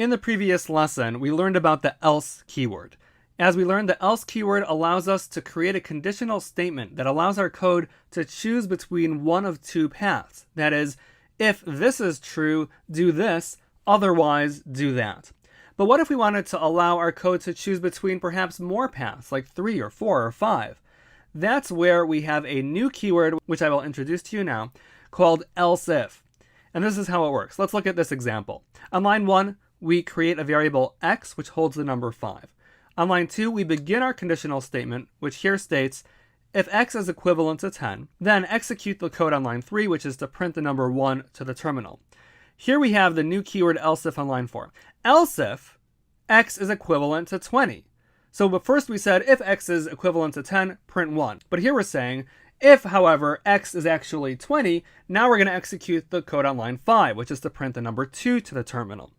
In the previous lesson, we learned about the else keyword. As we learned, the else keyword allows us to create a conditional statement that allows our code to choose between one of two paths. That is, if this is true, do this, otherwise do that. But what if we wanted to allow our code to choose between perhaps more paths, like 3 or 4 or 5? That's where we have a new keyword, which I will introduce to you now, called else if. And this is how it works. Let's look at this example. On line 1, we create a variable x, which holds the number 5. On line 2, we begin our conditional statement, which here states, if x is equivalent to 10, then execute the code on line 3, which is to print the number 1 to the terminal. Here we have the new keyword else if on line 4. Else if x is equivalent to 20. But first we said if x is equivalent to 10, print 1. But here we're saying, if, however, x is actually 20, now we're going to execute the code on line 5, which is to print the number 2 to the terminal.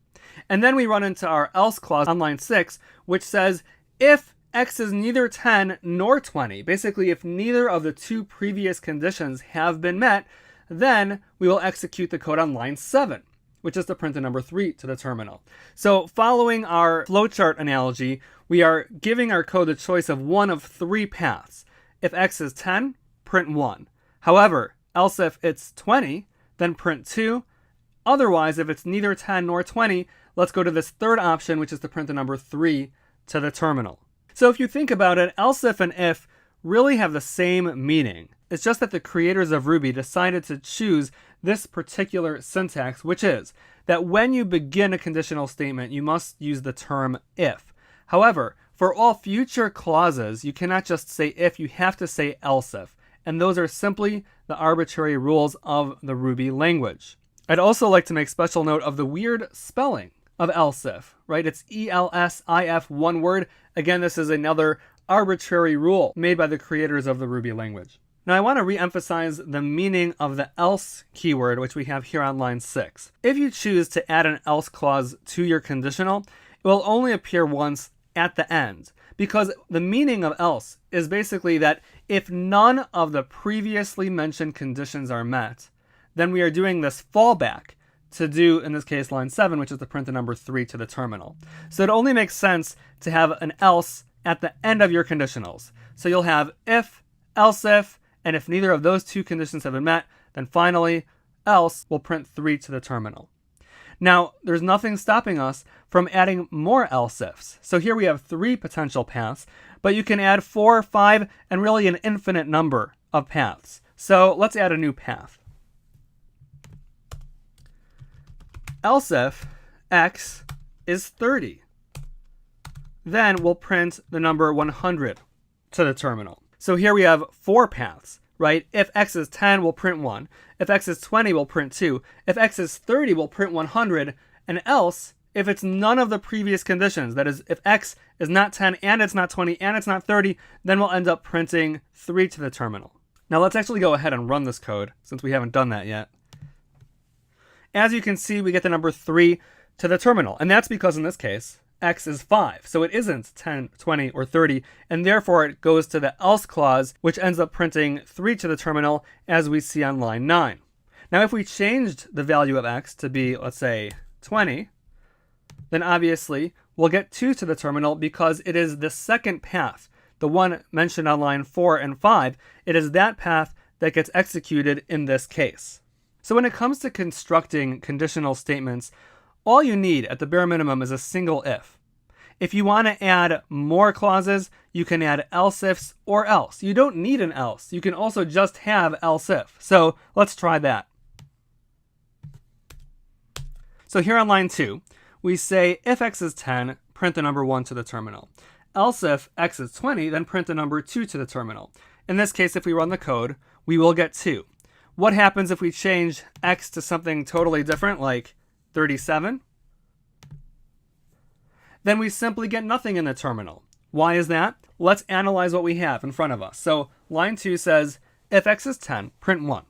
And then we run into our else clause on line 6, which says if x is neither 10 nor 20, basically if neither of the two previous conditions have been met, then we will execute the code on line 7, which is to print the number 3 to the terminal. So following our flowchart analogy, we are giving our code the choice of one of three paths. If x is 10, print 1. However, else if it's 20, then print 2. Otherwise, if it's neither 10 nor 20, let's go to this third option, which is to print the number 3 to the terminal. So if you think about it, else if and if really have the same meaning. It's just that the creators of Ruby decided to choose this particular syntax, which is that when you begin a conditional statement, you must use the term if. However, for all future clauses, you cannot just say if, you have to say else if. And those are simply the arbitrary rules of the Ruby language. I'd also like to make special note of the weird spelling of else if, right? It's ELSIF, one word. Again, this is another arbitrary rule made by the creators of the Ruby language. Now I want to re-emphasize the meaning of the else keyword, which we have here on line 6. If you choose to add an else clause to your conditional, it will only appear once at the end, because the meaning of else is basically that if none of the previously mentioned conditions are met, then we are doing this fallback to do, in this case, line 7, which is to print the number 3 to the terminal. So it only makes sense to have an else at the end of your conditionals. So you'll have if, else if, and if neither of those two conditions have been met, then finally, else will print 3 to the terminal. Now, there's nothing stopping us from adding more else ifs. So here we have 3 potential paths, but you can add 4, 5, and really an infinite number of paths. So let's add a new path. Else if x is 30. Then we'll print the number 100 to the terminal. So here we have 4 paths, right? If x is 10, we'll print 1. If x is 20, we'll print 2. If x is 30, we'll print 100. And else, if it's none of the previous conditions, that is, if x is not 10 and it's not 20 and it's not 30, then we'll end up printing 3 to the terminal. Now let's actually go ahead and run this code, since we haven't done that yet. As you can see, we get the number 3 to the terminal. And that's because in this case, x is 5. So it isn't 10, 20, or 30. And therefore, it goes to the else clause, which ends up printing 3 to the terminal, as we see on line 9. Now, if we changed the value of x to be, let's say, 20, then obviously, we'll get 2 to the terminal because it is the second path, the one mentioned on line 4 and 5. It is that path that gets executed in this case. So when it comes to constructing conditional statements, all you need at the bare minimum is a single if. If you want to add more clauses, you can add else ifs or else. You don't need an else. You can also just have else if. So let's try that. So here on line 2, we say if x is 10, print the number 1 to the terminal. Else if x is 20, then print the number 2 to the terminal. In this case, if we run the code, we will get 2. What happens if we change x to something totally different, like 37? Then we simply get nothing in the terminal. Why is that? Let's analyze what we have in front of us. So line 2 says, if x is 10, print 1.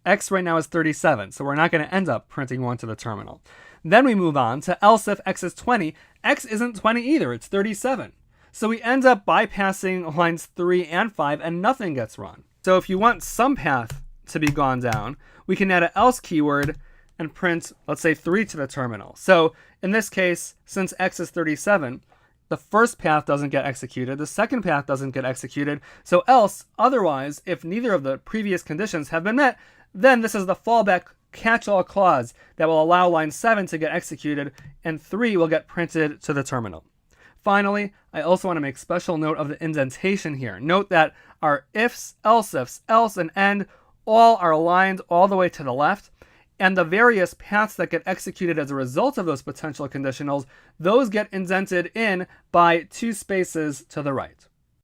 X right now is 37, so we're not going to end up printing 1 to the terminal. Then we move on to else if x is 20. X isn't 20 either, it's 37. So we end up bypassing lines 3 and 5 and nothing gets run. So if you want some path to be gone down, we can add an else keyword and print, let's say, 3 to the terminal. So in this case, since x is 37, the first path doesn't get executed, the second path doesn't get executed. So else, otherwise, if neither of the previous conditions have been met, then this is the fallback catch-all clause that will allow line 7 to get executed, and 3 will get printed to the terminal. Finally, I also want to make special note of the indentation here. Note that our ifs, else, and end all are aligned all the way to the left, and the various paths that get executed as a result of those potential conditionals, those get indented in by 2 spaces to the right.